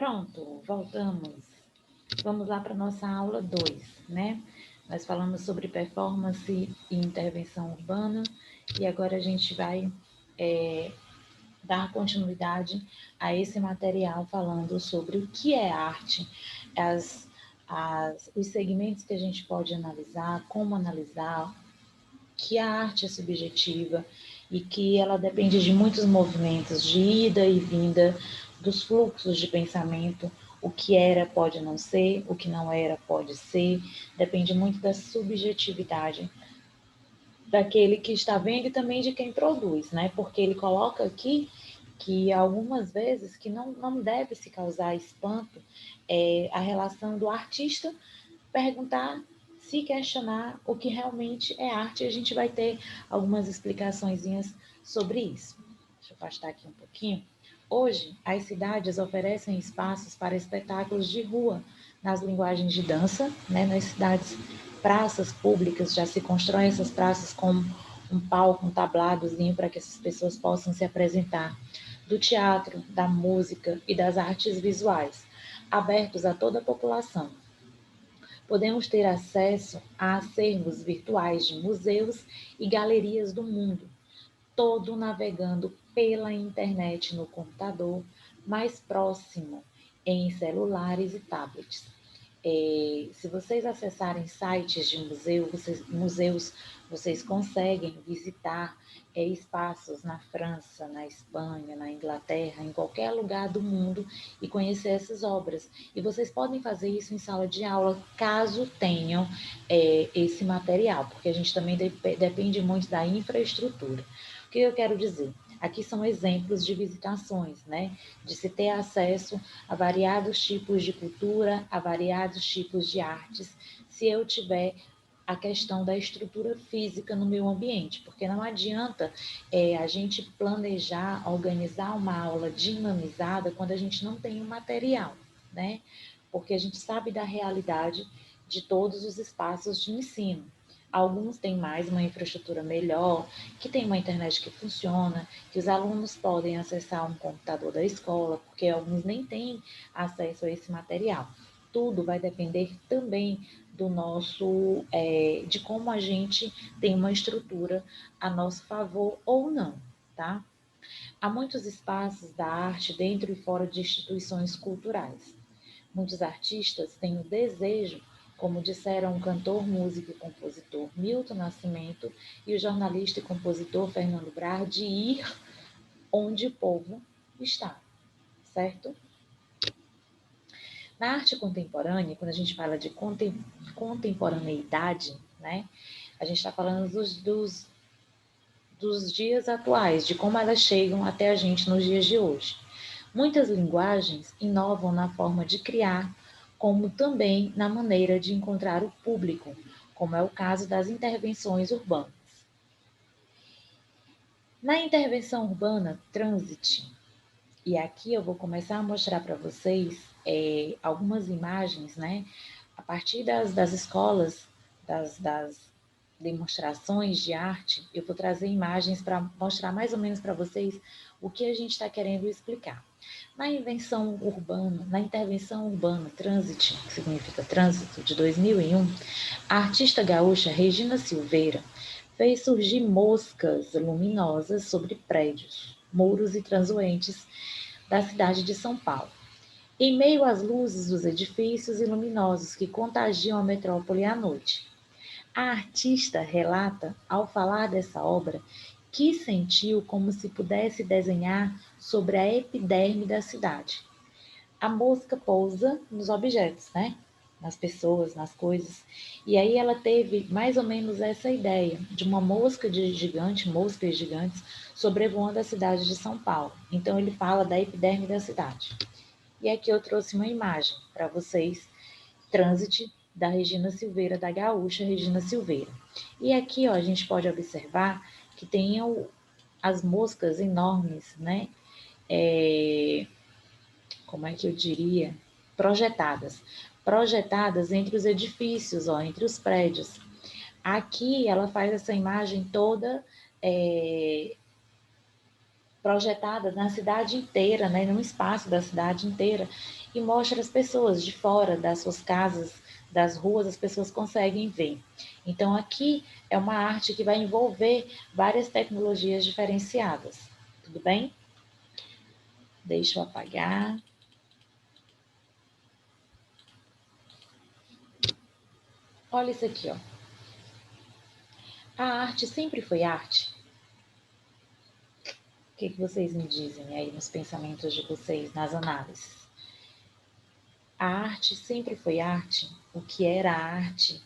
Pronto, voltamos. Vamos lá para a nossa aula 2, né? Nós falamos sobre performance e intervenção urbana e agora a gente vai dar continuidade a esse material falando sobre o que é arte, os segmentos que a gente pode analisar, como analisar, que a arte é subjetiva e que ela depende de muitos movimentos de ida e vinda, dos fluxos de pensamento, o que era pode não ser, o que não era pode ser, depende muito da subjetividade daquele que está vendo e também de quem produz, né? Porque ele coloca aqui que algumas vezes que não deve se causar espanto a relação do artista perguntar, se questionar o que realmente é arte, e a gente vai ter algumas explicaçõezinhas sobre isso. Deixa eu afastar aqui um pouquinho. Hoje, as cidades oferecem espaços para espetáculos de rua nas linguagens de dança, né? Nas cidades, praças públicas, já se constroem essas praças com um palco, um tabladozinho para que essas pessoas possam se apresentar. Do teatro, da música e das artes visuais, abertos a toda a população. Podemos ter acesso a acervos virtuais de museus e galerias do mundo, todo navegando pela internet no computador, mais próximo em celulares e tablets. Se vocês acessarem sites de museus, vocês conseguem visitar espaços na França, na Espanha, na Inglaterra, em qualquer lugar do mundo e conhecer essas obras. E vocês podem fazer isso em sala de aula, caso tenham esse material, porque a gente também depende muito da infraestrutura. O que eu quero dizer? Aqui são exemplos de visitações, né? De se ter acesso a variados tipos de cultura, a variados tipos de artes, se eu tiver a questão da estrutura física no meu ambiente, porque não adianta a gente planejar, organizar uma aula dinamizada quando a gente não tem o material, né? Porque a gente sabe da realidade de todos os espaços de ensino. Alguns têm mais uma infraestrutura melhor, que tem uma internet que funciona, que os alunos podem acessar um computador da escola, porque alguns nem têm acesso a esse material. Tudo vai depender também do nosso, de como a gente tem uma estrutura a nosso favor ou não, tá? Há muitos espaços da arte dentro e fora de instituições culturais. Muitos artistas têm o desejo, como disseram o cantor, músico e compositor Milton Nascimento e o jornalista e compositor Fernando Brar, de ir onde o povo está, certo? Na arte contemporânea, quando a gente fala de contemporaneidade, né, a gente está falando dos dias atuais, de como elas chegam até a gente nos dias de hoje. Muitas linguagens inovam na forma de criar, como também na maneira de encontrar o público, como é o caso das intervenções urbanas. Na intervenção urbana, Transit, e aqui eu vou começar a mostrar para vocês algumas imagens, né? A partir das escolas, das demonstrações de arte, eu vou trazer imagens para mostrar mais ou menos para vocês o que a gente está querendo explicar. Na intervenção urbana Transit, que significa trânsito, de 2001, a artista gaúcha Regina Silveira fez surgir moscas luminosas sobre prédios, muros e transeuntes da cidade de São Paulo. Em meio às luzes dos edifícios e luminosos que contagiam a metrópole à noite. A artista relata, ao falar dessa obra, que sentiu como se pudesse desenhar sobre a epiderme da cidade. A mosca pousa nos objetos, né? Nas pessoas, nas coisas. E aí ela teve mais ou menos essa ideia de uma moscas gigantes, sobrevoando a cidade de São Paulo. Então ele fala da epiderme da cidade. E aqui eu trouxe uma imagem para vocês, Transit da Regina Silveira, da gaúcha Regina Silveira. E aqui ó, a gente pode observar que tem as moscas enormes, né? Como é que eu diria? Projetadas entre os edifícios, ó, entre os prédios. Aqui ela faz essa imagem toda projetada na cidade inteira, né, num espaço da cidade inteira, e mostra as pessoas de fora das suas casas, das ruas, as pessoas conseguem ver. Então, aqui é uma arte que vai envolver várias tecnologias diferenciadas. Tudo bem? Deixa eu apagar. Olha isso aqui, ó. A arte sempre foi arte? O que vocês me dizem aí nos pensamentos de vocês, nas análises? A arte sempre foi arte? O que era arte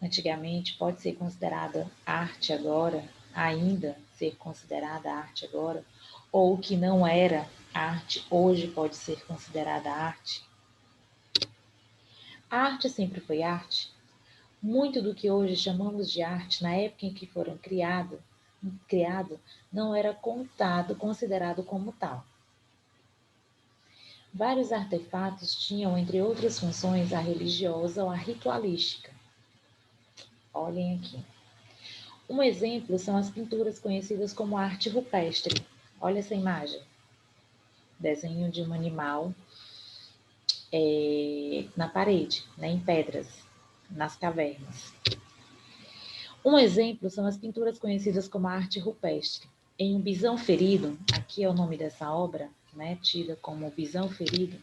antigamente pode ser considerada arte agora, ainda ser considerada arte agora? Ou o que não era arte hoje pode ser considerada arte? A arte sempre foi arte? Muito do que hoje chamamos de arte, na época em que foram criado, não era considerado como tal. Vários artefatos tinham, entre outras funções, a religiosa ou a ritualística. Olhem aqui. Um exemplo são as pinturas conhecidas como arte rupestre. Olha essa imagem. Desenho de um animal na parede, né, em pedras, nas cavernas. Um exemplo são as pinturas conhecidas como arte rupestre. Em um bisão ferido, aqui é o nome dessa obra, né, tida como bisão ferido,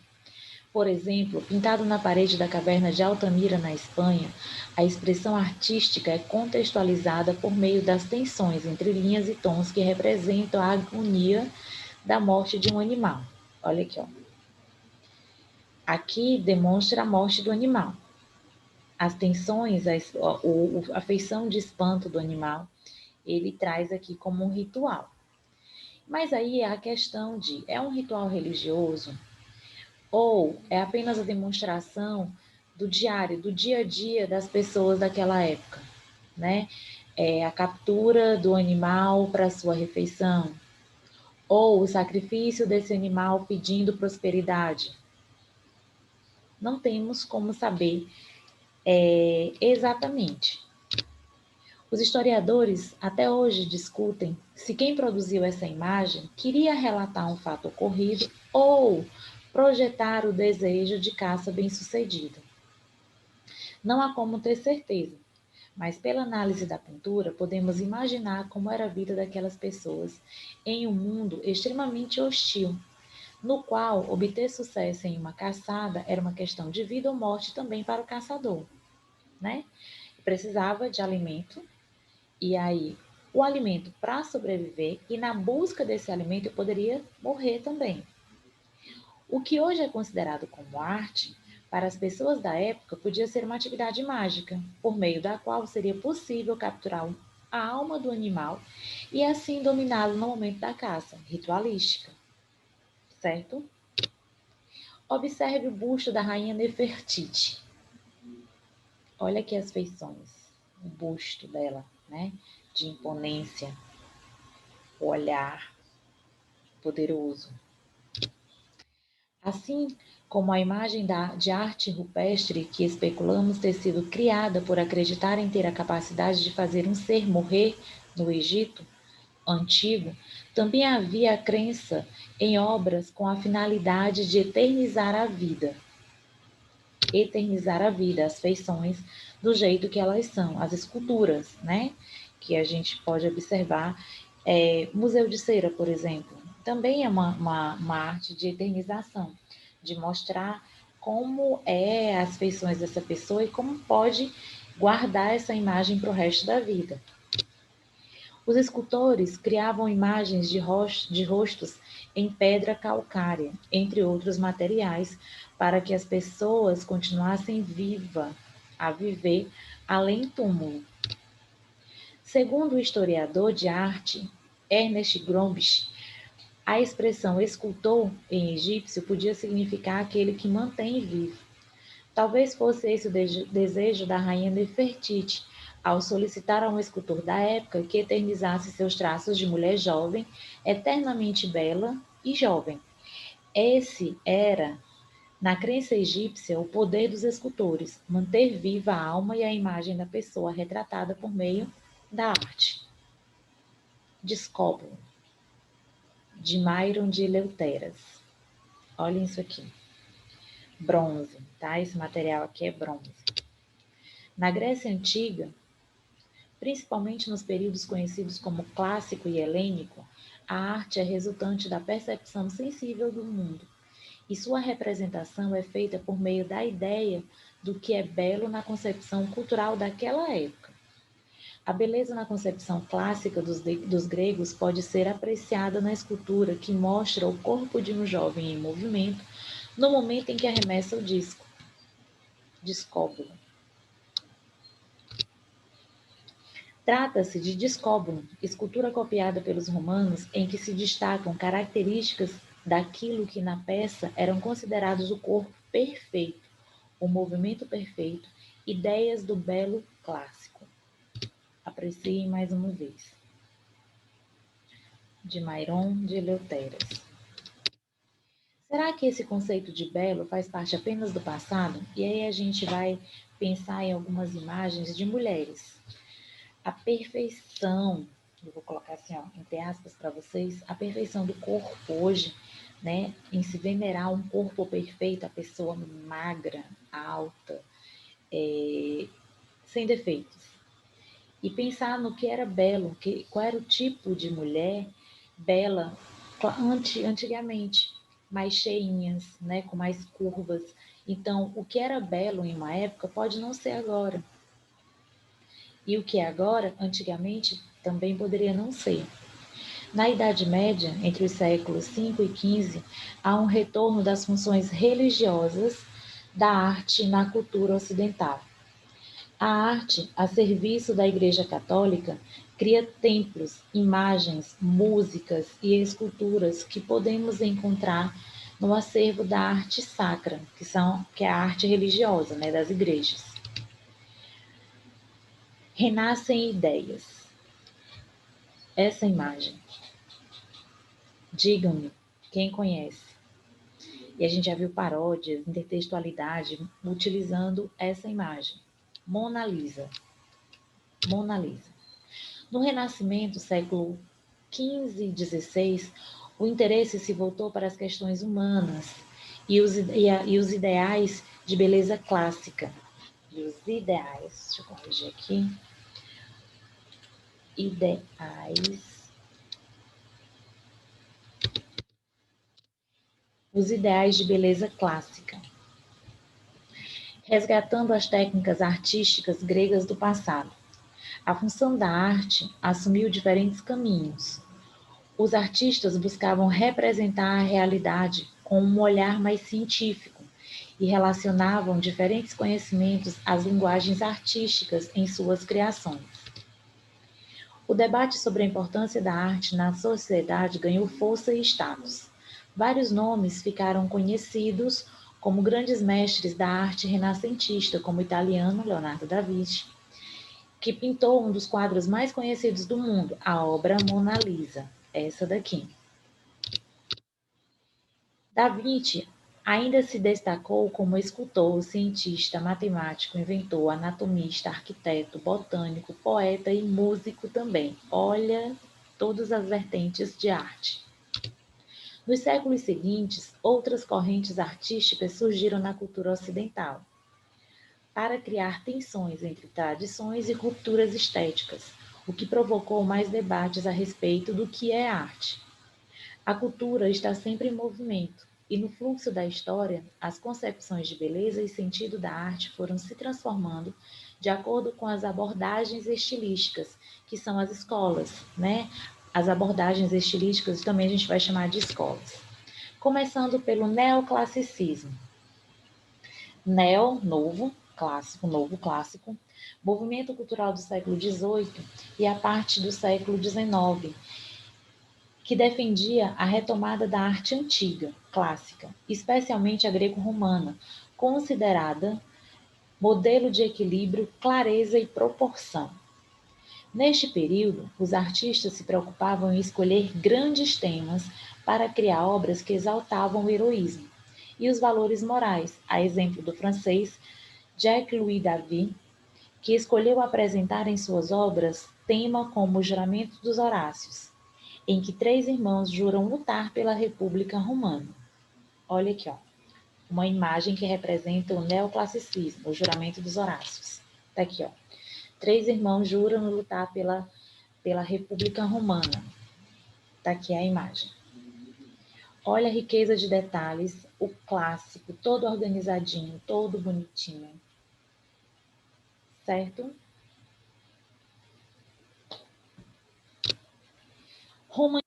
por exemplo, pintado na parede da caverna de Altamira, na Espanha, a expressão artística é contextualizada por meio das tensões entre linhas e tons que representam a agonia da morte de um animal. Olha aqui, ó. Aqui demonstra a morte do animal. As tensões, a feição de espanto do animal, ele traz aqui como um ritual. Mas aí é a questão de, é um ritual religioso ou é apenas a demonstração do diário, do dia a dia das pessoas daquela época, né? É a captura do animal para sua refeição, ou o sacrifício desse animal pedindo prosperidade. Não temos como saber exatamente. Os historiadores até hoje discutem se quem produziu essa imagem queria relatar um fato ocorrido ou projetar o desejo de caça bem-sucedida. Não há como ter certeza, mas pela análise da pintura podemos imaginar como era a vida daquelas pessoas em um mundo extremamente hostil, no qual obter sucesso em uma caçada era uma questão de vida ou morte também para o caçador, né? Precisava de alimento e aí o alimento para sobreviver e na busca desse alimento eu poderia morrer também. O que hoje é considerado como arte, para as pessoas da época podia ser uma atividade mágica, por meio da qual seria possível capturar a alma do animal e assim dominá-lo no momento da caça, ritualística, certo? Observe o busto da rainha Nefertiti. Olha aqui as feições, o busto dela, né? De imponência, o olhar poderoso. Assim como a imagem de arte rupestre que especulamos ter sido criada por acreditarem ter a capacidade de fazer um ser morrer no Egito antigo, também havia a crença em obras com a finalidade de eternizar a vida, as feições do jeito que elas são, as esculturas, né? Que a gente pode observar. Museu de Cera, por exemplo, também é uma arte de eternização, de mostrar como é as feições dessa pessoa e como pode guardar essa imagem para o resto da vida. Os escultores criavam imagens de rostos em pedra calcária, entre outros materiais, para que as pessoas continuassem a viver além túmulo. Segundo o historiador de arte Ernest Gombrich, a expressão escultor em egípcio podia significar aquele que mantém vivo. Talvez fosse esse o desejo da rainha Nefertiti, ao solicitar a um escultor da época que eternizasse seus traços de mulher jovem, eternamente bela e jovem. Esse era, na crença egípcia, o poder dos escultores, manter viva a alma e a imagem da pessoa retratada por meio da arte. Descobre. de Myron de Eleuteras. Olhem isso aqui. Bronze, tá? Esse material aqui é bronze. Na Grécia Antiga, principalmente nos períodos conhecidos como clássico e helênico, a arte é resultante da percepção sensível do mundo, e sua representação é feita por meio da ideia do que é belo na concepção cultural daquela época. A beleza na concepção clássica dos gregos pode ser apreciada na escultura que mostra o corpo de um jovem em movimento no momento em que arremessa o discóbulo. Trata-se de discóbulo, escultura copiada pelos romanos em que se destacam características daquilo que na peça eram considerados o corpo perfeito, o movimento perfeito, ideias do belo clássico. Apreciem mais uma vez. De Myron de Eleuteras. Será que esse conceito de belo faz parte apenas do passado? E aí a gente vai pensar em algumas imagens de mulheres. A perfeição, eu vou colocar assim, ó, entre aspas para vocês, a perfeição do corpo hoje, né, em se venerar um corpo perfeito, a pessoa magra, alta, sem defeitos. E pensar no que era belo, qual era o tipo de mulher bela antigamente, mais cheinhas, né, com mais curvas. Então, o que era belo em uma época pode não ser agora. E o que é agora, antigamente, também poderia não ser. Na Idade Média, entre os séculos V e XV, há um retorno das funções religiosas da arte na cultura ocidental. A arte, a serviço da Igreja Católica, cria templos, imagens, músicas e esculturas que podemos encontrar no acervo da arte sacra, que é a arte religiosa, né, das igrejas. Renascem ideias. Essa imagem. Digam-me, quem conhece? E a gente já viu paródias, intertextualidade, utilizando essa imagem. Mona Lisa. Mona Lisa. No Renascimento, século XV e XVI, o interesse se voltou para as questões humanas e os ideais de beleza clássica. E os ideais, deixa eu corrigir aqui, os ideais de beleza clássica, resgatando as técnicas artísticas gregas do passado. A função da arte assumiu diferentes caminhos. Os artistas buscavam representar a realidade com um olhar mais científico e relacionavam diferentes conhecimentos às linguagens artísticas em suas criações. O debate sobre a importância da arte na sociedade ganhou força e status. Vários nomes ficaram conhecidos como grandes mestres da arte renascentista, como o italiano Leonardo da Vinci, que pintou um dos quadros mais conhecidos do mundo, a obra Mona Lisa, essa daqui. Da Vinci ainda se destacou como escultor, cientista, matemático, inventor, anatomista, arquiteto, botânico, poeta e músico também. Olha todas as vertentes de arte. Nos séculos seguintes, outras correntes artísticas surgiram na cultura ocidental para criar tensões entre tradições e rupturas estéticas, o que provocou mais debates a respeito do que é arte. A cultura está sempre em movimento, e no fluxo da história, as concepções de beleza e sentido da arte foram se transformando de acordo com as abordagens estilísticas, que são as escolas, né? As abordagens estilísticas também a gente vai chamar de escolas. Começando pelo neoclassicismo. Neo, novo, clássico, novo clássico, movimento cultural do século XVIII e a parte do século XIX, que defendia a retomada da arte antiga, clássica, especialmente a greco-romana, considerada modelo de equilíbrio, clareza e proporção. Neste período, os artistas se preocupavam em escolher grandes temas para criar obras que exaltavam o heroísmo e os valores morais, a exemplo do francês Jacques-Louis David, que escolheu apresentar em suas obras tema como o Juramento dos Horácios. em que 3 irmãos juram lutar pela República Romana. Olha aqui, ó, uma imagem que representa o neoclassicismo, o juramento dos Horácios. Tá aqui, ó. 3 irmãos juram lutar pela República Romana. Tá aqui a imagem. Olha a riqueza de detalhes, o clássico, todo organizadinho, todo bonitinho. Certo? Roma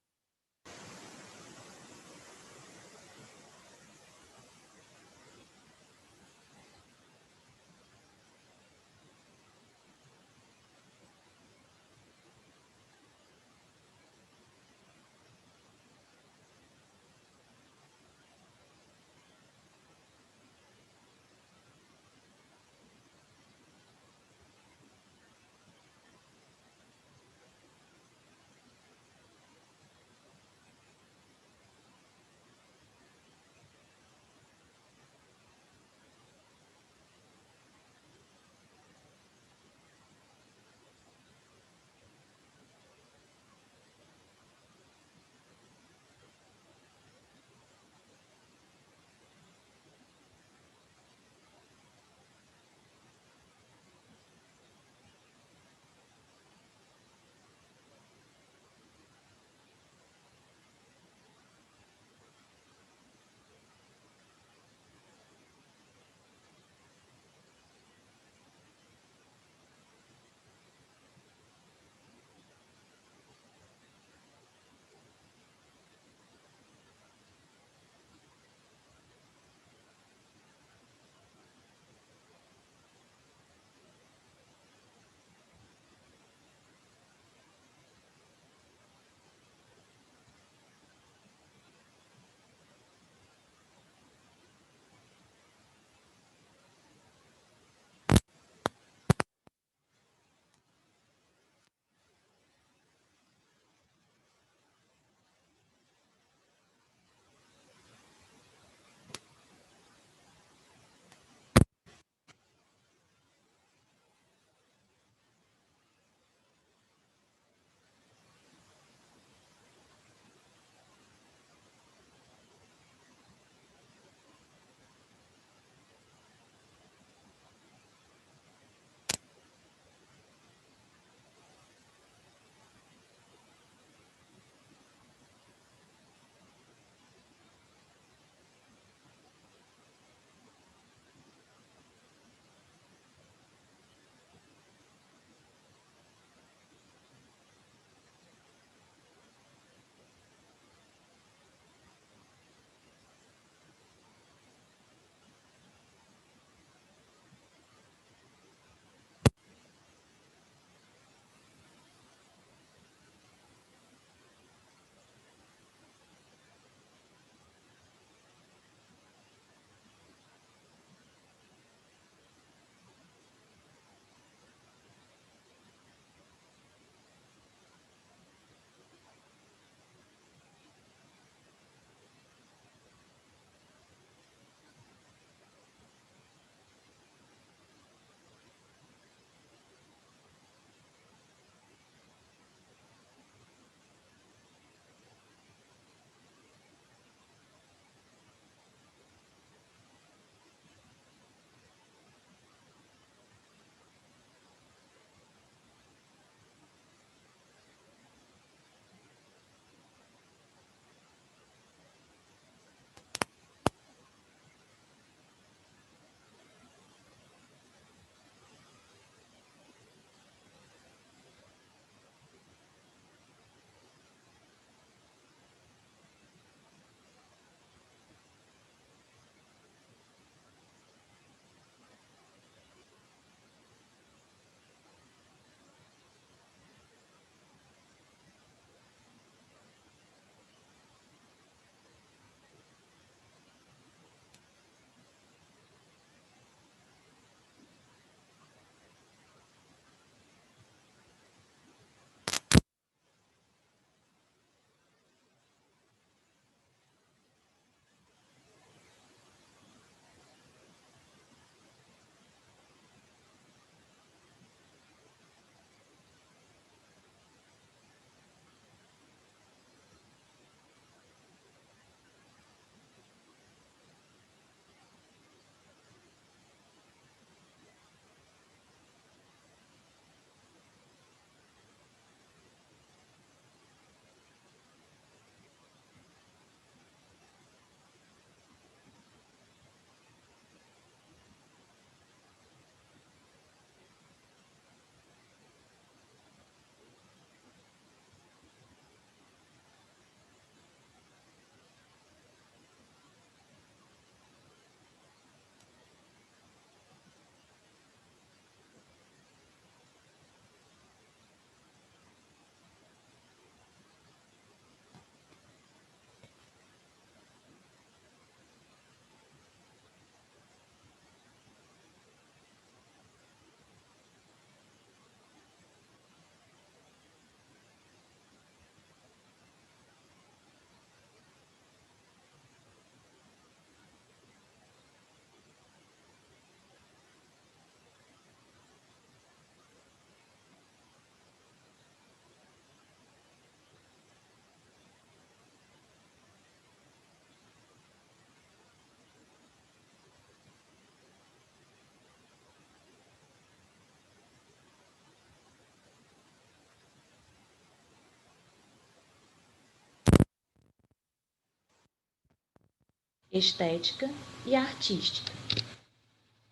estética e artística.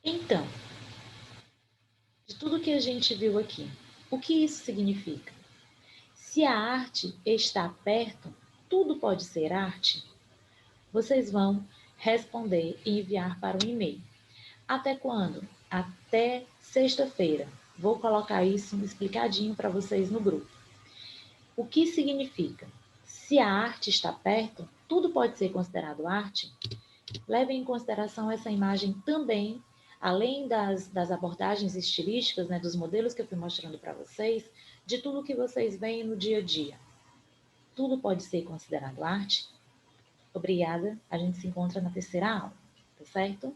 Então, de tudo que a gente viu aqui, o que isso significa? Se a arte está perto, tudo pode ser arte? Vocês vão responder e enviar para o e-mail. Até quando? Até sexta-feira. Vou colocar isso explicadinho para vocês no grupo. O que significa? Se a arte está perto, tudo pode ser considerado arte? Levem em consideração essa imagem também, além das abordagens estilísticas, né, dos modelos que eu fui mostrando para vocês, de tudo que vocês veem no dia a dia. Tudo pode ser considerado arte? Obrigada, a gente se encontra na terceira aula, tá certo?